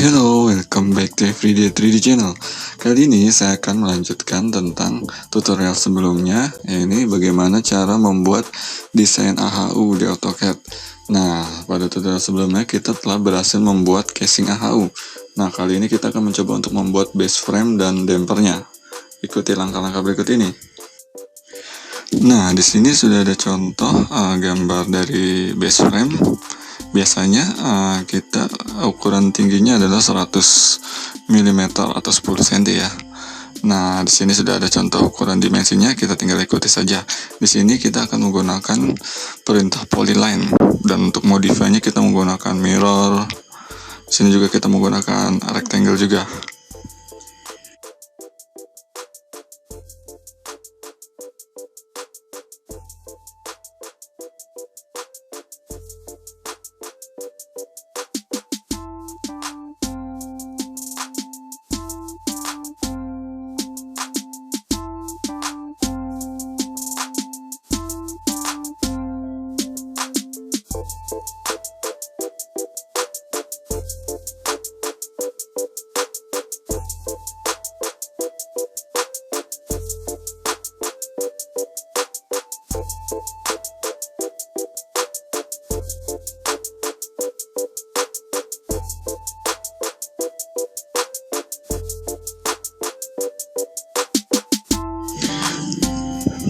Hello, welcome back to Everyday 3D Channel. Kali ini saya akan melanjutkan tentang tutorial sebelumnya, yaitu bagaimana cara membuat desain AHU di Autocad. Nah, pada tutorial sebelumnya kita telah berhasil membuat casing AHU. Nah, kali ini kita akan mencoba untuk membuat baseframe dan dampernya. Ikuti langkah-langkah berikut ini. Nah, di sini sudah ada contoh gambar dari baseframe. Biasanya kita ukuran tingginya adalah 100 mm atau 10 cm ya. Nah, di sini sudah ada contoh ukuran dimensinya, kita tinggal ikuti saja. Di sini kita akan menggunakan perintah polyline, dan untuk modify-nya kita menggunakan mirror. Di sini juga kita menggunakan rectangle juga.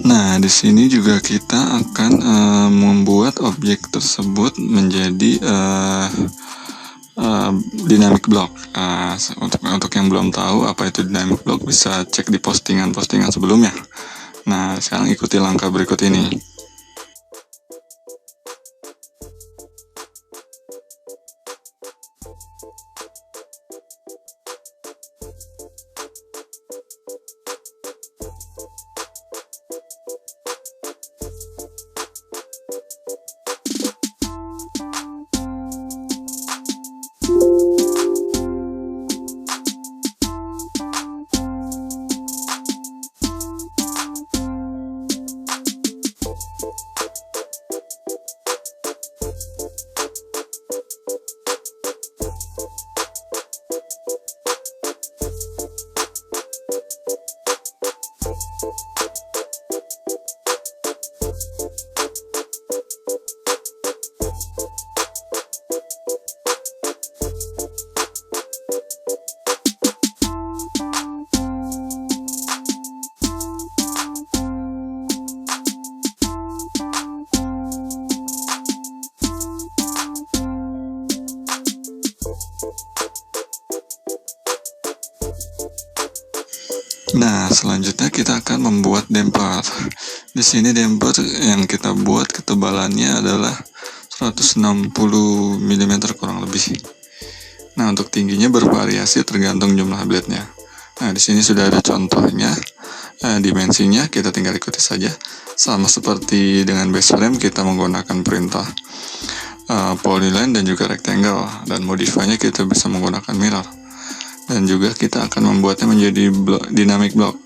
Nah, di sini juga kita akan membuat objek tersebut menjadi dynamic block. Untuk yang belum tahu apa itu dynamic block, bisa cek di postingan sebelumnya. Nah, sekarang ikuti langkah berikut ini. Nah, selanjutnya kita akan membuat damper. Di sini damper yang kita buat ketebalannya adalah 160 mm kurang lebih. Nah, untuk tingginya bervariasi tergantung jumlah blade-nya. Nah, di sini sudah ada contohnya. Dimensinya kita tinggal ikuti saja. Sama seperti dengan baseframe, kita menggunakan perintah polyline dan juga rectangle, dan modify-nya kita bisa menggunakan mirror. Dan juga kita akan membuatnya menjadi dynamic block.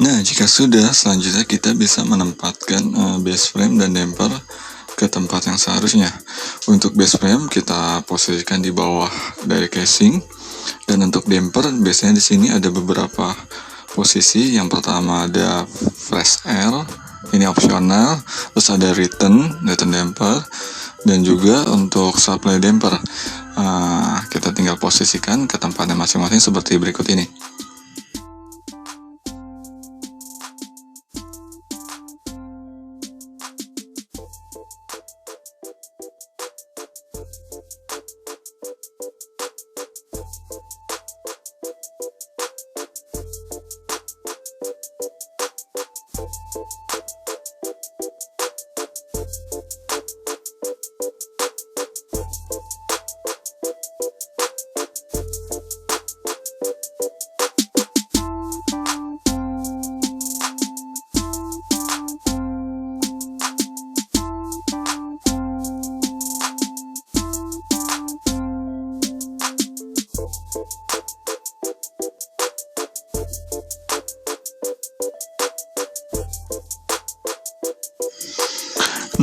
Nah, jika sudah, selanjutnya kita bisa menempatkan baseframe dan damper ke tempat yang seharusnya. Untuk baseframe kita posisikan di bawah dari casing, dan untuk damper biasanya di sini ada beberapa posisi. Yang pertama ada fresh air, ini opsional, terus ada return damper, dan juga untuk supply damper. Kita tinggal posisikan ke tempatnya masing-masing seperti berikut ini.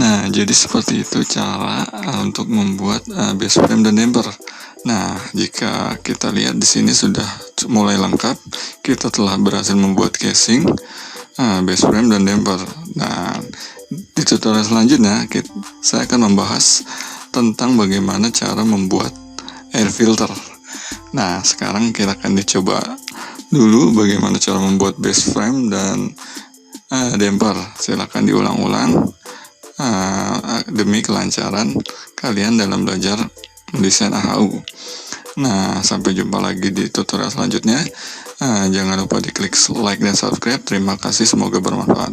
Nah, jadi seperti itu cara untuk membuat baseframe dan damper. Nah, jika kita lihat di sini sudah mulai lengkap, kita telah berhasil membuat casing, baseframe dan damper. Nah, di tutorial selanjutnya saya akan membahas tentang bagaimana cara membuat air filter. Nah, sekarang kita akan dicoba dulu bagaimana cara membuat baseframe dan damper. Silakan diulang-ulang demi kelancaran kalian dalam belajar mendesain AHU. Nah, sampai jumpa lagi di tutorial selanjutnya. Jangan lupa diklik like dan subscribe. Terima kasih, semoga bermanfaat.